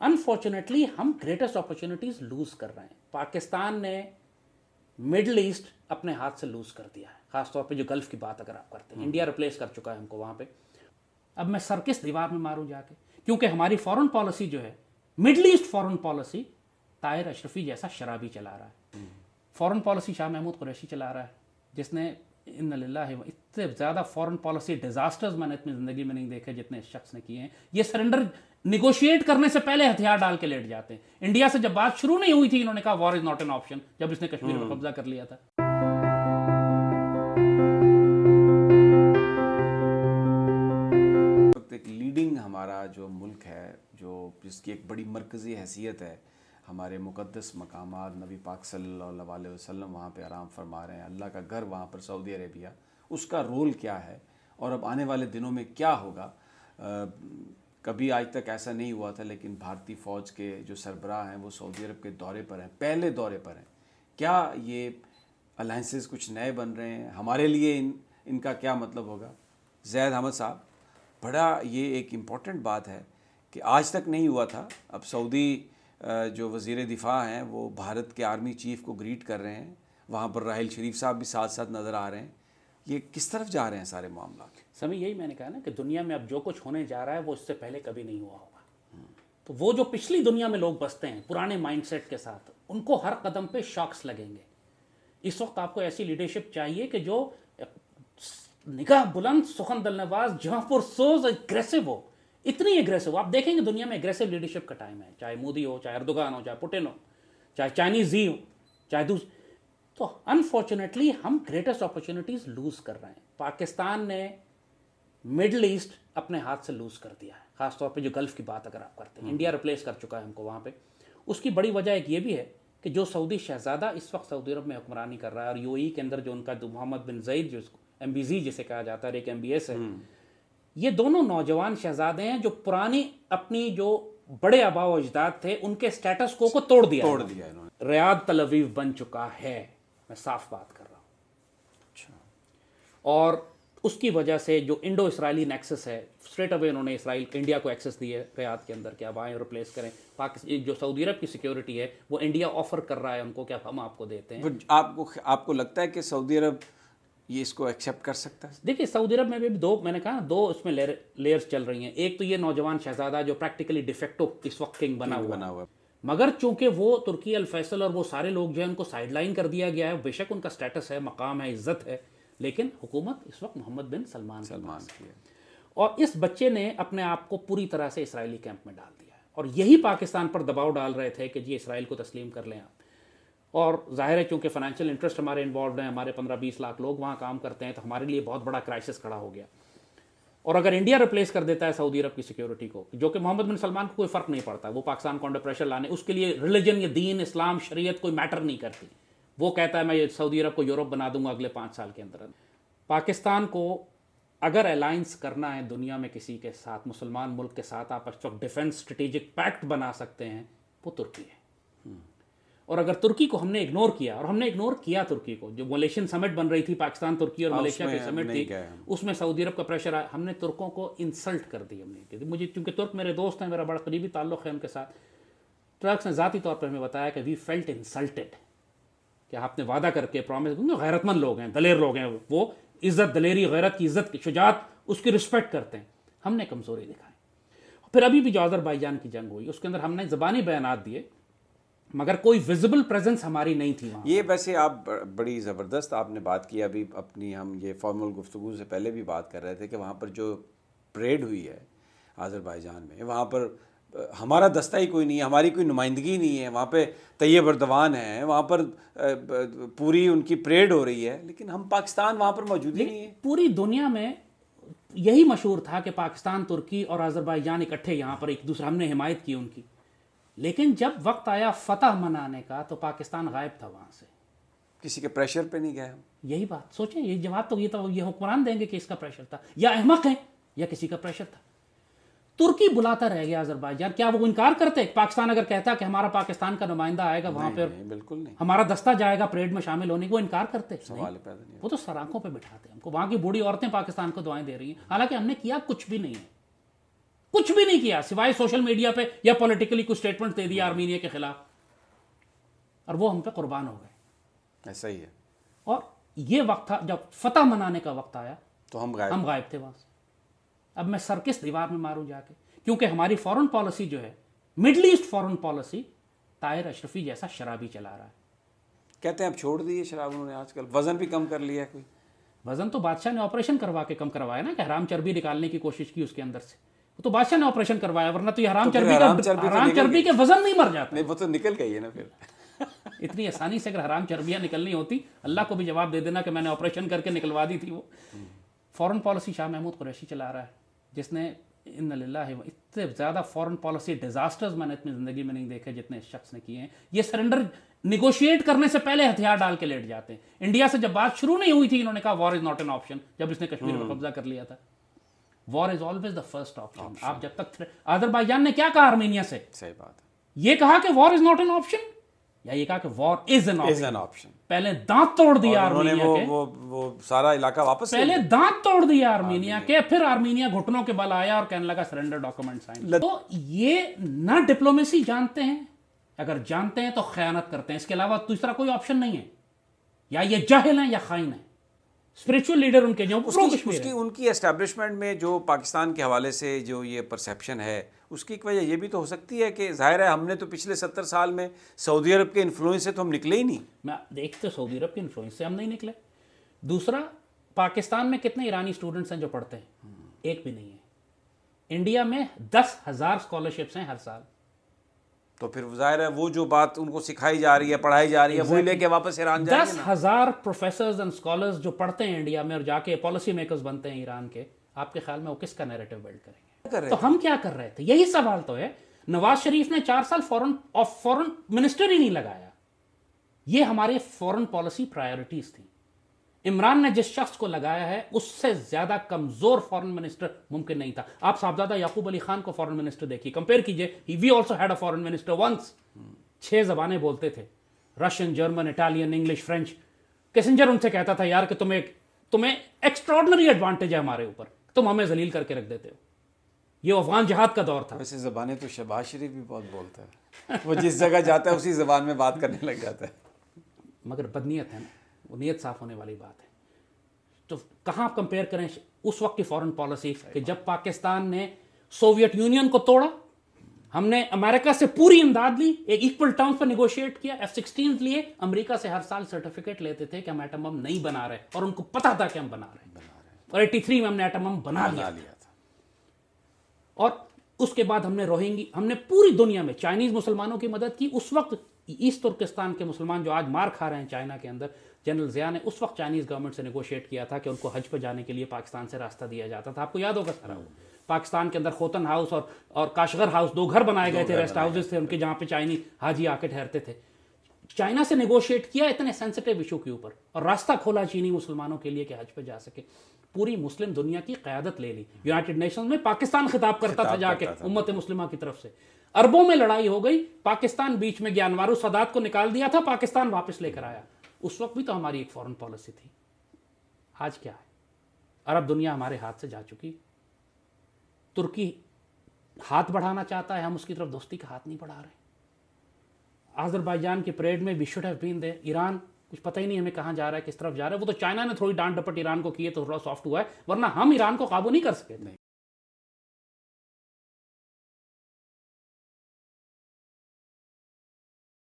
Unfortunately ہم greatest opportunities loose کر رہے ہیں. پاکستان نے مڈل ایسٹ اپنے ہاتھ سے لوز کر دیا ہے, خاص طور پہ جو گلف کی بات اگر آپ کرتے ہیں. انڈیا ریپلیس کر چکا ہے ہم کو وہاں پہ. اب میں سر کس دیوار میں ماروں جا کے, کیونکہ ہماری فورن پالیسی جو ہے, Middle East foreign policy Tahir Ashrafi جیسا شرابی چلا رہا ہے. فورن پالیسی شاہ محمود قریشی چلا رہا ہے, جس نے ان للہ اتنے زیادہ فورن پالیسی ڈیزاسٹرز میں نے اپنی زندگی میں نہیں دیکھے جتنے اس شخص نے کیے ہیں. یہ سرنڈر نیگوشیٹ کرنے سے پہلے ہتھیار ڈال کے لیٹ جاتے ہیں. انڈیا سے جب بات شروع نہیں ہوئی تھی انہوں نے کہا war is not an option, جب اس نے کشمیر پر قبضہ کر لیا تھا. ایک لیڈنگ ہمارا جو ملک ہے, جو جس کی ایک بڑی مرکزی حیثیت ہے, ہمارے مقدس مقامات, نبی پاک صلی اللہ علیہ وسلم وہاں پہ آرام فرما رہے ہیں, اللہ کا گھر وہاں پر سعودی عربیہ, اس کا رول کیا ہے اور اب آنے والے دنوں میں کیا ہوگا. کبھی آج تک ایسا نہیں ہوا تھا, لیکن بھارتی فوج کے جو سربراہ ہیں وہ سعودی عرب کے دورے پر ہیں, پہلے دورے پر ہیں. کیا یہ الائنسز کچھ نئے بن رہے ہیں؟ ہمارے لیے ان کا کیا مطلب ہوگا؟ زید احمد صاحب, بڑا یہ ایک امپورٹنٹ بات ہے کہ آج تک نہیں ہوا تھا. اب سعودی جو وزیر دفاع ہیں وہ بھارت کے آرمی چیف کو گریٹ کر رہے ہیں, وہاں پر راحیل شریف صاحب بھی ساتھ ساتھ نظر آ رہے ہیں. یہ کس طرف جا رہے ہیں سارے معاملات؟ سمی یہی میں نے کہا نا کہ دنیا میں اب جو کچھ ہونے جا رہا ہے وہ اس سے پہلے کبھی نہیں ہوا ہوگا. تو وہ جو پچھلی دنیا میں لوگ بستے ہیں پرانے مائنڈ سیٹ کے ساتھ, ان کو ہر قدم پہ شاکس لگیں گے. اس وقت آپ کو ایسی لیڈرشپ چاہیے کہ جو نگاہ بلند, سخن دل نواز, جہاں پر سوز, اگریسو ہو, اتنی اگریسو. آپ دیکھیں گے دنیا میں اگریسو لیڈرشپ کا ٹائم ہے, چاہے مودی ہو, چاہے اردوغان ہو, چاہے پوٹن ہو, چاہے چائنیز ہو, چاہے تو انفارچونیٹلی ہم گریٹسٹ اپرچونٹیز لوز کر رہے ہیں. پاکستان نے مڈل ایسٹ اپنے ہاتھ سے لوز کر دیا ہے, خاص طور پہ جو گلف کی بات اگر آپ کرتے ہیں. انڈیا ریپلیس کر چکا ہے ہم کو وہاں پہ. اس کی بڑی وجہ ایک یہ بھی ہے کہ جو سعودی شہزادہ اس وقت سعودی عرب میں حکمرانی کر رہا ہے, اور یو ای کے اندر جو ان کا محمد بن زید, جو MBZ جسے کہا جاتا ہے, اور ایک MBS ہے, یہ دونوں نوجوان شہزادے ہیں جو پرانی اپنی جو بڑے آبا و اجداد تھے ان کے سٹیٹس کو توڑ دیا انہوں نے. ریاض تل ابیب بن چکا ہے, میں صاف بات کر رہا ہوں. اچھا. اور اس کی وجہ سے جو انڈو اسرائیلی نیکسس ہے, اسٹریٹ اوے انہوں نے اسرائیل انڈیا کو ایکسس دی ہے ریاض کے اندر کہ اب آئیں ریپلیس کریں. پاکستان جو سعودی عرب کی سیکیورٹی ہے وہ انڈیا آفر کر رہا ہے ان کو کہ اب ہم آپ کو دیتے ہیں. آپ کو لگتا ہے کہ سعودی عرب یہ اس کو ایکسیپٹ کر سکتا ہے؟ دیکھیے سعودی عرب میں بھی میں نے کہا دو اس میں لیئرز چل رہی ہیں. ایک تو یہ نوجوان شہزادہ جو پریکٹیکلی ڈیفیکٹو اس وقت کنگ بنا ہوا ہے, مگر چونکہ وہ ترکی الفیصل اور وہ سارے لوگ جو ہیں ان کو سائڈ لائن کر دیا گیا ہے. بے شک ان کا سٹیٹس ہے, مقام ہے, عزت ہے, لیکن حکومت اس وقت محمد بن سلمان کی ہے. اور اس بچے نے اپنے آپ کو پوری طرح سے اسرائیلی کیمپ میں ڈال دیا ہے, اور یہی پاکستان پر دباؤ ڈال رہے تھے کہ جی اسرائیل کو تسلیم کر لیں آپ. اور ظاہر ہے چونکہ فائنینشیل انٹرسٹ ہمارے انوالوڈ ہیں, ہمارے 15-20 لاکھ لوگ وہاں کام کرتے ہیں, تو ہمارے لیے بہت بڑا کرائسس کھڑا ہو گیا. اور اگر انڈیا ریپلیس کر دیتا ہے سعودی عرب کی سیکیورٹی کو, جو کہ محمد بن سلمان کو کوئی فرق نہیں پڑتا, وہ پاکستان کو انڈر پریشر لانے, اس کے لیے ریلیجن یا دین, اسلام, شریعت کوئی میٹر نہیں کرتی. وہ کہتا ہے میں سعودی عرب کو یورپ بنا دوں گا اگلے 5 سال کے اندر. پاکستان کو اگر الائنس کرنا ہے دنیا میں کسی کے ساتھ, مسلمان ملک کے ساتھ, آپ اس وقت ڈیفنس اسٹریٹجک پیکٹ بنا سکتے ہیں, وہ ترکی ہے. اور اگر ترکی کو ہم نے اگنور کیا, اور ہم نے اگنور کیا ترکی کو, جو ملیشین سمٹ بن رہی تھی پاکستان ترکی اور ملیشیا کی سمٹ تھی, اس میں سعودی عرب کا پریشر آیا, ہم نے ترکوں کو انسلٹ کر دی. ہم نے مجھے چونکہ ترک میرے دوست ہیں, میرا بڑا قریبی تعلق ہے ان کے ساتھ, ٹرکس نے ذاتی طور پر ہمیں بتایا کہ وی فیلٹ انسلٹڈ, کہ آپ نے وعدہ کر کے پرومس, غیرت مند لوگ ہیں, دلیر لوگ ہیں, وہ عزت, دلیری, غیرت کی عزت, شجاعت, اس کی رسپیکٹ کرتے ہیں. ہم نے کمزوری دکھائی. پھر ابھی بھی جو آذربائیجان کی جنگ ہوئی اس کے اندر ہم نے زبانی بیانات دیے, مگر کوئی ویزیبل پریزنس ہماری نہیں تھی وہاں. یہ ویسے آپ بڑی زبردست آپ نے بات کی. ابھی اپنی ہم یہ فارمل گفتگو سے پہلے بھی بات کر رہے تھے کہ وہاں پر جو پریڈ ہوئی ہے آذربائیجان میں, وہاں پر ہمارا دستہ ہی کوئی نہیں ہے, ہماری کوئی نمائندگی نہیں ہے. وہاں پہ طیب اردوان ہیں, وہاں پر پوری ان کی پریڈ ہو رہی ہے, لیکن ہم پاکستان وہاں پر موجود ہی نہیں ہے. پوری دنیا میں یہی مشہور تھا کہ پاکستان, ترکی اور آذربائیجان اکٹھے یہاں پر ایک دوسرے, ہم نے حمایت کی ان کی. لیکن جب وقت آیا فتح منانے کا تو پاکستان غائب تھا وہاں سے. کسی کے پریشر پہ نہیں گئے ہم. یہی بات سوچیں, یہ جواب تو یہ حکمران دیں گے کہ اس کا پریشر تھا, یا احمق ہیں, یا کسی کا پریشر تھا. ترکی بلاتا رہ گیا آذربائیجان, کیا وہ انکار کرتے؟ پاکستان اگر کہتا کہ ہمارا پاکستان کا نمائندہ آئے گا وہاں پر, بالکل نہیں, ہمارا دستہ جائے گا پریڈ میں شامل ہونے کی, وہ انکار کرتے؟ سوال پیدا نہیں. وہ تو سر آنکھوں پہ بٹھاتے ہیں ہم کو. وہاں کی بوڑھی عورتیں پاکستان کو دعائیں دے رہی ہیں, حالانکہ ہم نے کیا کچھ بھی نہیں ہے. کچھ بھی نہیں کیا سوائے سوشل میڈیا پہ یا پولیٹیکلی کچھ سٹیٹمنٹ دے دیا آرمینیا کے خلاف, اور وہ ہم پہ قربان ہو گئے. ایسا ہی ہے. اور یہ وقت تھا جب فتح منانے کا وقت آیا تو ہم غائب تھے وہاں سے. اب میں سر کس دیوار میں ماروں جا کے, کیونکہ ہماری فورن پالیسی جو ہے, Middle East foreign policy, Tahir Ashrafi جیسا شرابی چلا رہا ہے. کہتے ہیں اب چھوڑ دیے شراب انہوں نے, آج کل وزن بھی کم کر لیا ہے. کوئی وزن تو بادشاہ نے آپریشن کروا کے کم کروایا نا, کہ حرام چربی نکالنے کی کوشش کی اس کے اندر سے, وہ تو بادشاہ نے آپریشن کروایا, ورنہ تو یہ حرام چربی کے وزن نہیں مر جاتا. نہیں, وہ تو نکل گئی ہے نا پھر. اتنی آسانی سے اگر حرام چربیاں نکلنی ہوتی, اللہ کو بھی جواب دے دینا کہ میں نے آپریشن کر کے نکلوا دی تھی. وہ فورن پالیسی شاہ محمود قریشی چلا رہا ہے, جس نے ان للہ اتنے زیادہ فورن پالیسی ڈیزاسٹرز میں نے اپنی زندگی میں نہیں دیکھے جتنے اس شخص نے کیے ہیں. یہ سرنڈر نیگوشیٹ کرنے سے پہلے ہتھیار ڈال کے لیٹ جاتے ہیں. انڈیا سے جب بات شروع نہیں ہوئی تھی, انہوں نے کہا war is not an option, جب اس نے کشمیر پر قبضہ کر لیا تھا. War is always the first option. آپ جب تک آذربائیجان نے کیا کہا آرمینیا سے, صحیح بات ہے, یہ کہا کہ وار از ناٹ این آپشن, یا یہ کہا کہ وار از این آپشن. پہلے دانت توڑ دیا آرمینیا کے, وہ سارا علاقہ واپس, پہلے دانت توڑ دیا آرمینیا کے, پھر آرمینیا گھٹنوں کے بل آیا اور کہنے لگا سرنڈر ڈاکومنٹ سائن. تو یہ نہ ڈپلومیسی جانتے ہیں, اگر جانتے ہیں تو خیانت کرتے ہیں, اس کے علاوہ دوسرا کوئی آپشن نہیں ہے. یا یہ جاہل ہیں یا خائن ہیں. اسپرچول لیڈر ان کے جو ان کی اسٹیبلشمنٹ میں جو پاکستان کے حوالے سے جو یہ پرسیپشن ہے, اس کی ایک وجہ یہ بھی تو ہو سکتی ہے کہ ظاہر ہے ہم نے تو پچھلے 70 سال میں سعودی عرب کے انفلوئنس سے تو ہم نکلے ہی نہیں. میں دیکھتے سعودی عرب کے انفلوئنس سے ہم نہیں نکلے. دوسرا, پاکستان میں کتنے ایرانی اسٹوڈنٹس ہیں جو پڑھتے ہیں؟ ایک بھی نہیں ہے. انڈیا میں 10,000 اسکالرشپس ہیں ہر سال. تو پھر ظاہر ہے وہ جو بات ان کو سکھائی جا رہی ہے, پڑھائی جا رہی ہے, وہی لے کے واپس ایران جائیں گے. 10,000 پروفیسرز اینڈ اسکالرز جو پڑھتے ہیں انڈیا میں اور جا کے پالیسی میکرز بنتے ہیں ایران کے, آپ کے خیال میں وہ کس کا نیریٹو بلڈ کریں گے؟ تو ہم کیا کر رہے تھے, یہی سوال تو ہے. نواز شریف نے 4 سال فورن منسٹر ہی نہیں لگایا. یہ ہمارے فورن پالیسی پرائیورٹیز تھیں. عمران نے جس شخص کو لگایا ہے اس سے زیادہ کمزور فورن منسٹر ممکن نہیں تھا. آپ صاحبزادہ یعقوب علی خان کو فورن منسٹر دیکھیے, کمپیئر کیجئے. We also had a foreign minister once. 6 زبانیں بولتے تھے, Russian, German, Italian, English, French. Kissinger ان سے کہتا تھا یار کہ تمہیں ایکسٹراڈنری ایڈوانٹیج ہے ہمارے اوپر, تم ہمیں ذلیل کر کے رکھ دیتے ہو. یہ افغان جہاد کا دور تھا. ویسے زبانیں تو شہباز شریف بھی بہت بولتا ہے, وہ جس جگہ جاتا ہے اسی زبان میں بات کرنے لگ جاتا ہے. مگر بدنیت ہے نا, وہ نیت صاف ہونے والی بات ہے. تو کہاں آپ کمپیئر کریں اس وقت کی فورن پالیسی کہ جب پاکستان نے سوویت یونین کو توڑا, ہم نے امریکہ سے پوری امداد لی, ایک ایکول ٹرمز پر نیگوشیٹ کیا, F-16 لیے, امریکہ سے ہر سال سرٹیفکیٹ لیتے تھے کہ ہم ایٹم بم نہیں بنا رہے, اور ان کو پتا تھا کہ ہم بنا رہے ہیں, اور 83 میں ہم نے ایٹم بم بنا لیا تھا. اور اس کے بعد ہم نے پوری دنیا میں چائنیز مسلمانوں کی مدد کی. اس وقت ایسٹ ترکستان کے مسلمان جو آج مار کھا رہے ہیں چائنا کے اندر, جنرل ضیاء نے اس وقت چائنیز گورنمنٹ سے نیگوشیٹ کیا تھا کہ ان کو حج پہ جانے کے لیے پاکستان سے راستہ دیا جاتا تھا. آپ کو یاد ہوگا سارا. پاکستان کے اندر خوتن ہاؤس اور کاشغر ہاؤس 2 گھر بنائے گئے تھے, ریسٹ ہاؤسز تھے ان کے, جہاں پہ چائنی حاجی آ کے ٹھہرتے تھے. چائنا سے نیگوشیٹ کیا اتنے سینسٹیو ایشو کے اوپر, اور راستہ کھولا چینی مسلمانوں کے لیے کہ حج پہ جا سکے. پوری مسلم دنیا کی قیادت لے لی. یونائٹڈ نیشنز میں پاکستان خطاب کرتا تھا جا کے امت مسلمہ کی طرف سے. عربوں میں لڑائی ہو گئی, پاکستان بیچ میں گیا, انوار السادات کو نکال دیا تھا, پاکستان واپس لے کر آیا. اس وقت بھی تو ہماری ایک فورن پالیسی تھی. آج کیا ہے؟ عرب دنیا ہمارے ہاتھ سے جا چکی. ترکی ہاتھ بڑھانا چاہتا ہے, ہم اس کی طرف دوستی کا ہاتھ نہیں بڑھا رہے. آذربائیجان کی پریڈ میں وی شوڈ ہیو بین دیر. ایران کچھ پتہ ہی نہیں ہمیں کہاں جا رہا ہے, کس طرف جا رہا ہے. وہ تو چائنا نے تھوڑی ڈانٹ ڈپٹ ایران کو کی ہے تو تھوڑا سافٹ ہوا ہے, ورنہ ہم ایران کو قابو نہیں کر سکے.